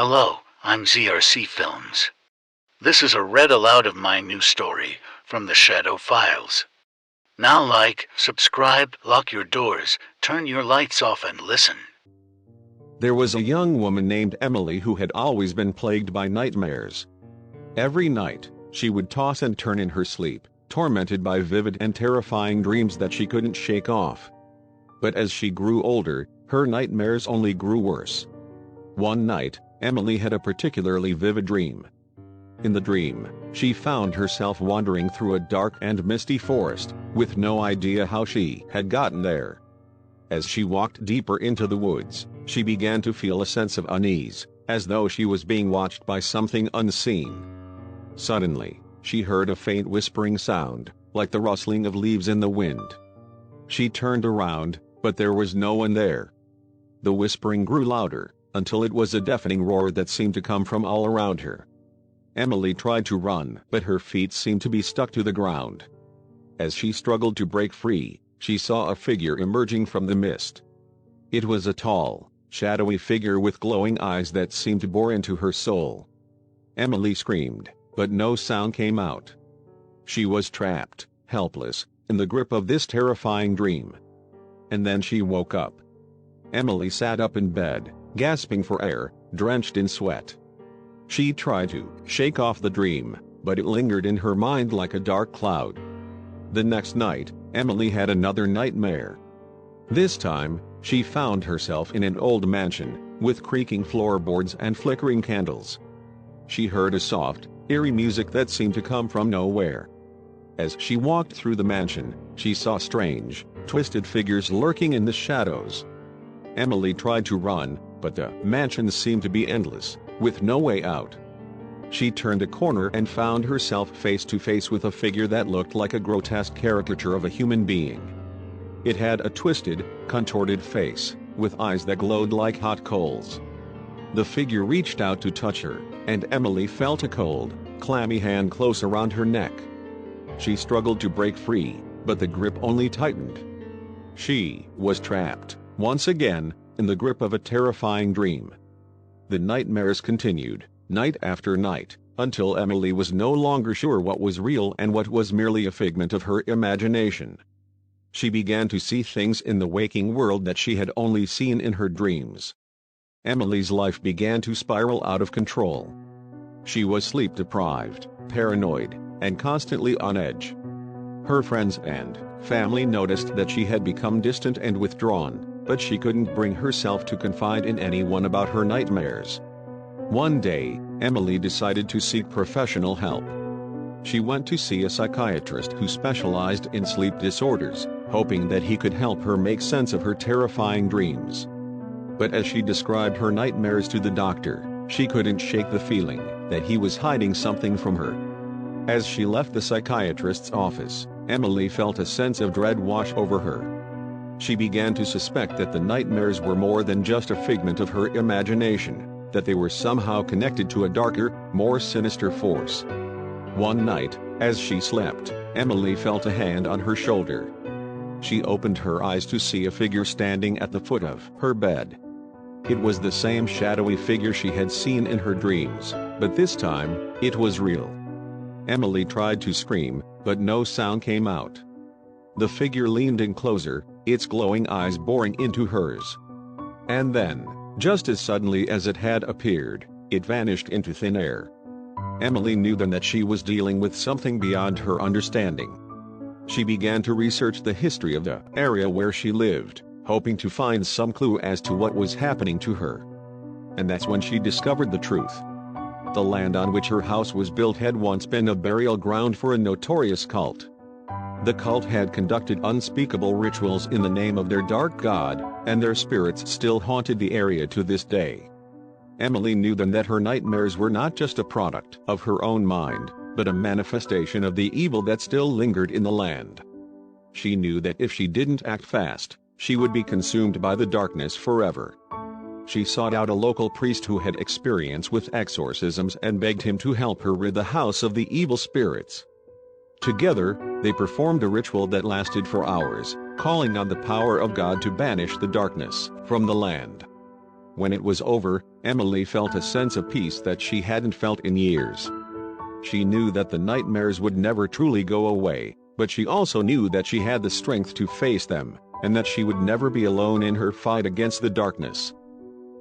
Hello, I'm Z.R.C. Films. This is a read aloud of my new story from the Shadow Files. Now like, subscribe, lock your doors, turn your lights off and listen. There was a young woman named Emily who had always been plagued by nightmares. Every night, she would toss and turn in her sleep, tormented by vivid and terrifying dreams that she couldn't shake off. But as she grew older, her nightmares only grew worse. One night, Emily had a particularly vivid dream. In the dream, she found herself wandering through a dark and misty forest, with no idea how she had gotten there. As she walked deeper into the woods, she began to feel a sense of unease, as though she was being watched by something unseen. Suddenly, she heard a faint whispering sound, like the rustling of leaves in the wind. She turned around, but there was no one there. The whispering grew louder, until it was a deafening roar that seemed to come from all around her. Emily tried to run, but her feet seemed to be stuck to the ground. As she struggled to break free, she saw a figure emerging from the mist. It was a tall, shadowy figure with glowing eyes that seemed to bore into her soul. Emily screamed, but no sound came out. She was trapped, helpless, in the grip of this terrifying dream. And then she woke up. Emily sat up in bed, gasping for air, drenched in sweat. She tried to shake off the dream, but it lingered in her mind like a dark cloud. The next night, Emily had another nightmare. This time, she found herself in an old mansion, with creaking floorboards and flickering candles. She heard a soft, eerie music that seemed to come from nowhere. As she walked through the mansion, she saw strange, twisted figures lurking in the shadows. Emily tried to run, but the mansion seemed to be endless, with no way out. She turned a corner and found herself face to face with a figure that looked like a grotesque caricature of a human being. It had a twisted, contorted face, with eyes that glowed like hot coals. The figure reached out to touch her, and Emily felt a cold, clammy hand close around her neck. She struggled to break free, but the grip only tightened. She was trapped, once again, in the grip of a terrifying dream. The nightmares continued, night after night, until Emily was no longer sure what was real and what was merely a figment of her imagination. She began to see things in the waking world that she had only seen in her dreams. Emily's life began to spiral out of control. She was sleep-deprived, paranoid, and constantly on edge. Her friends and family noticed that she had become distant and withdrawn, but she couldn't bring herself to confide in anyone about her nightmares. One day, Emily decided to seek professional help. She went to see a psychiatrist who specialized in sleep disorders, hoping that he could help her make sense of her terrifying dreams. But as she described her nightmares to the doctor, she couldn't shake the feeling that he was hiding something from her. As she left the psychiatrist's office, Emily felt a sense of dread wash over her. She began to suspect that the nightmares were more than just a figment of her imagination, that they were somehow connected to a darker, more sinister force. One night, as she slept, Emily felt a hand on her shoulder. She opened her eyes to see a figure standing at the foot of her bed. It was the same shadowy figure she had seen in her dreams, but this time, it was real. Emily tried to scream, but no sound came out. The figure leaned in closer, its glowing eyes boring into hers. And then, just as suddenly as it had appeared, it vanished into thin air. Emily knew then that she was dealing with something beyond her understanding. She began to research the history of the area where she lived, hoping to find some clue as to what was happening to her. And that's when she discovered the truth. The land on which her house was built had once been a burial ground for a notorious cult. The cult had conducted unspeakable rituals in the name of their dark god, and their spirits still haunted the area to this day. Emily knew then that her nightmares were not just a product of her own mind, but a manifestation of the evil that still lingered in the land. She knew that if she didn't act fast, she would be consumed by the darkness forever. She sought out a local priest who had experience with exorcisms and begged him to help her rid the house of the evil spirits. Together, they performed a ritual that lasted for hours, calling on the power of God to banish the darkness from the land. When it was over, Emily felt a sense of peace that she hadn't felt in years. She knew that the nightmares would never truly go away, but she also knew that she had the strength to face them, and that she would never be alone in her fight against the darkness.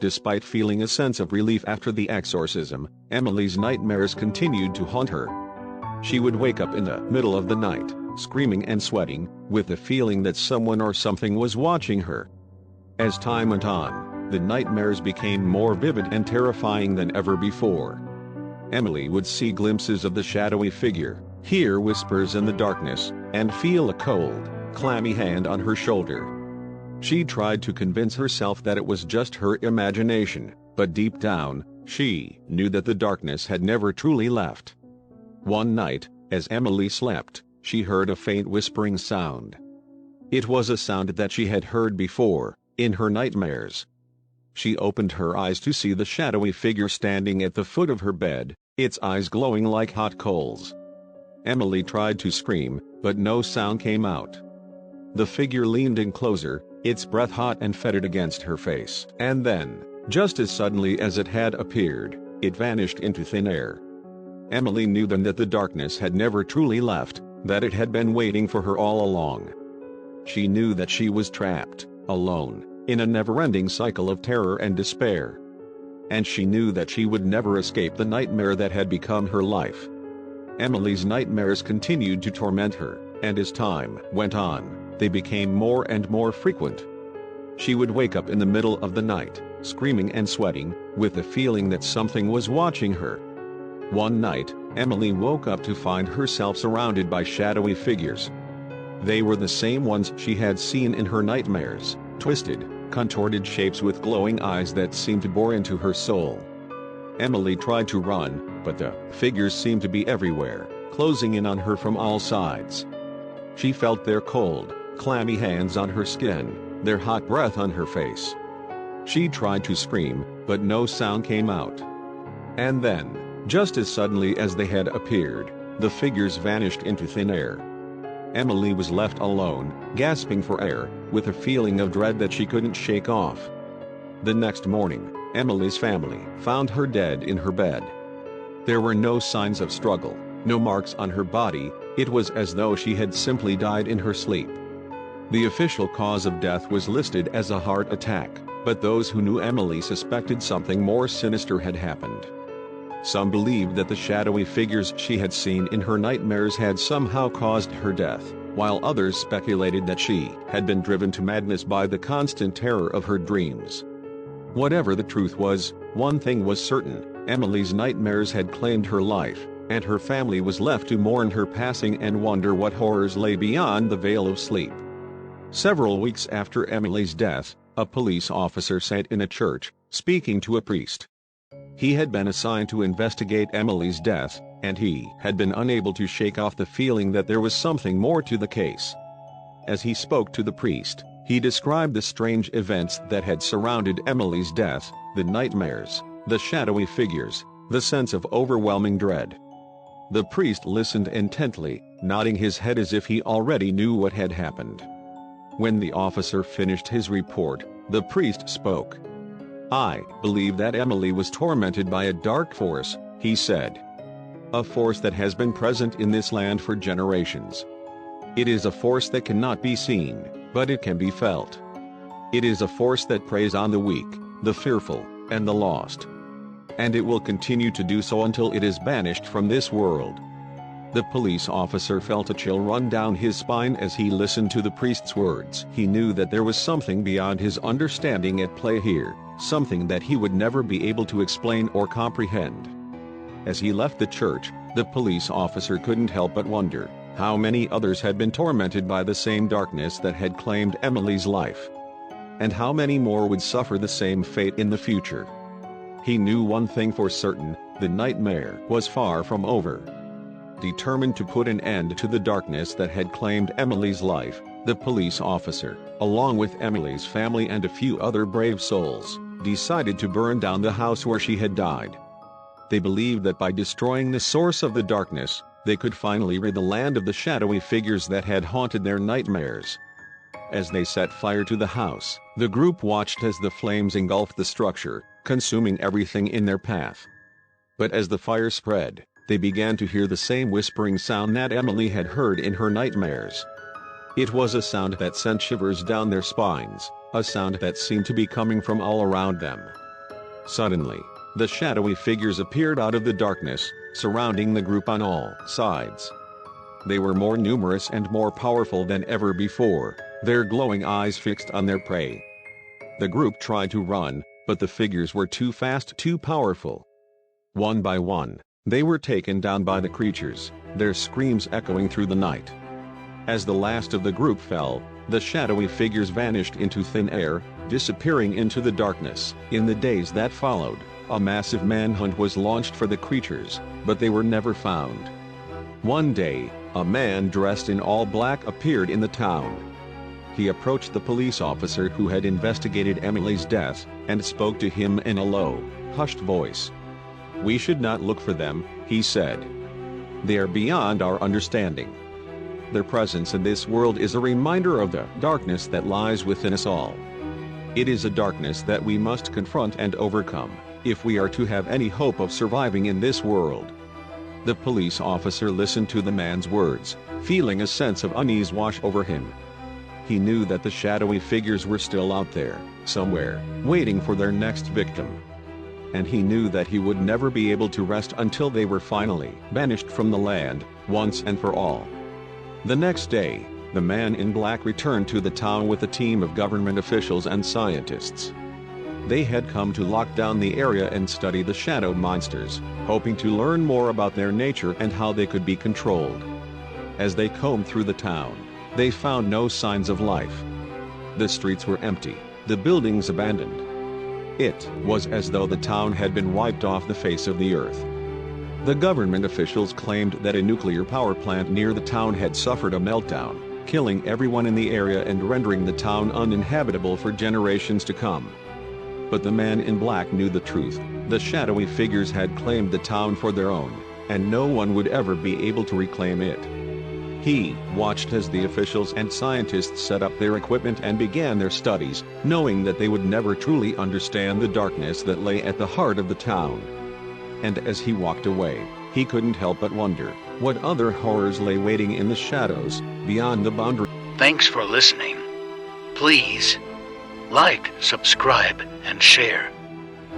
Despite feeling a sense of relief after the exorcism, Emily's nightmares continued to haunt her. She would wake up in the middle of the night, screaming and sweating, with the feeling that someone or something was watching her. As time went on, the nightmares became more vivid and terrifying than ever before. Emily would see glimpses of the shadowy figure, hear whispers in the darkness, and feel a cold, clammy hand on her shoulder. She tried to convince herself that it was just her imagination, but deep down, she knew that the darkness had never truly left. One night, as Emily slept, she heard a faint whispering sound. It was a sound that she had heard before, in her nightmares. She opened her eyes to see the shadowy figure standing at the foot of her bed, its eyes glowing like hot coals. Emily tried to scream, but no sound came out. The figure leaned in closer, its breath hot and fetid against her face, and then, just as suddenly as it had appeared, it vanished into thin air. Emily knew then that the darkness had never truly left, that it had been waiting for her all along. She knew that she was trapped, alone, in a never-ending cycle of terror and despair. And she knew that she would never escape the nightmare that had become her life. Emily's nightmares continued to torment her, and as time went on, they became more and more frequent. She would wake up in the middle of the night, screaming and sweating, with the feeling that something was watching her. One night, Emily woke up to find herself surrounded by shadowy figures. They were the same ones she had seen in her nightmares, twisted, contorted shapes with glowing eyes that seemed to bore into her soul. Emily tried to run, but the figures seemed to be everywhere, closing in on her from all sides. She felt their cold, clammy hands on her skin, their hot breath on her face. She tried to scream, but no sound came out. And then, just as suddenly as they had appeared, the figures vanished into thin air. Emily was left alone, gasping for air, with a feeling of dread that she couldn't shake off. The next morning, Emily's family found her dead in her bed. There were no signs of struggle, no marks on her body. It was as though she had simply died in her sleep. The official cause of death was listed as a heart attack, but those who knew Emily suspected something more sinister had happened. Some believed that the shadowy figures she had seen in her nightmares had somehow caused her death, while others speculated that she had been driven to madness by the constant terror of her dreams. Whatever the truth was, one thing was certain: Emily's nightmares had claimed her life, and her family was left to mourn her passing and wonder what horrors lay beyond the veil of sleep. Several weeks after Emily's death, a police officer sat in a church, speaking to a priest. He had been assigned to investigate Emily's death, and he had been unable to shake off the feeling that there was something more to the case. As he spoke to the priest, he described the strange events that had surrounded Emily's death, the nightmares, the shadowy figures, the sense of overwhelming dread. The priest listened intently, nodding his head as if he already knew what had happened. When the officer finished his report, the priest spoke. "I believe that Emily was tormented by a dark force," he said. "A force that has been present in this land for generations. It is a force that cannot be seen, but it can be felt. It is a force that preys on the weak, the fearful, and the lost. And it will continue to do so until it is banished from this world." The police officer felt a chill run down his spine as he listened to the priest's words. He knew that there was something beyond his understanding at play here, something that he would never be able to explain or comprehend. As he left the church, the police officer couldn't help but wonder how many others had been tormented by the same darkness that had claimed Emily's life. And how many more would suffer the same fate in the future. He knew one thing for certain: the nightmare was far from over. Determined to put an end to the darkness that had claimed Emily's life, the police officer, along with Emily's family and a few other brave souls, decided to burn down the house where she had died. They believed that by destroying the source of the darkness, they could finally rid the land of the shadowy figures that had haunted their nightmares. As they set fire to the house, the group watched as the flames engulfed the structure, consuming everything in their path. But as the fire spread, they began to hear the same whispering sound that Emily had heard in her nightmares. It was a sound that sent shivers down their spines, a sound that seemed to be coming from all around them. Suddenly, the shadowy figures appeared out of the darkness, surrounding the group on all sides. They were more numerous and more powerful than ever before, their glowing eyes fixed on their prey. The group tried to run, but the figures were too fast, too powerful. One by one, they were taken down by the creatures, their screams echoing through the night. As the last of the group fell, the shadowy figures vanished into thin air, disappearing into the darkness. In the days that followed, a massive manhunt was launched for the creatures, but they were never found. One day, a man dressed in all black appeared in the town. He approached the police officer who had investigated Emily's death, and spoke to him in a low, hushed voice. "We should not look for them," he said. "They are beyond our understanding. Their presence in this world is a reminder of the darkness that lies within us all. It is a darkness that we must confront and overcome, if we are to have any hope of surviving in this world." The police officer listened to the man's words, feeling a sense of unease wash over him. He knew that the shadowy figures were still out there, somewhere, waiting for their next victim. And he knew that he would never be able to rest until they were finally banished from the land, once and for all. The next day, the man in black returned to the town with a team of government officials and scientists. They had come to lock down the area and study the shadow monsters, hoping to learn more about their nature and how they could be controlled. As they combed through the town, they found no signs of life. The streets were empty, the buildings abandoned. It was as though the town had been wiped off the face of the earth. The government officials claimed that a nuclear power plant near the town had suffered a meltdown, killing everyone in the area and rendering the town uninhabitable for generations to come. But the man in black knew the truth. The shadowy figures had claimed the town for their own, and no one would ever be able to reclaim it. He watched as the officials and scientists set up their equipment and began their studies, knowing that they would never truly understand the darkness that lay at the heart of the town. And as he walked away, he couldn't help but wonder what other horrors lay waiting in the shadows, beyond the boundary. Thanks for listening. Please like, subscribe, and share.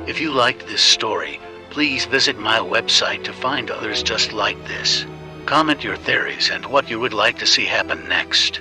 If you liked this story, please visit my website to find others just like this. Comment your theories and what you would like to see happen next.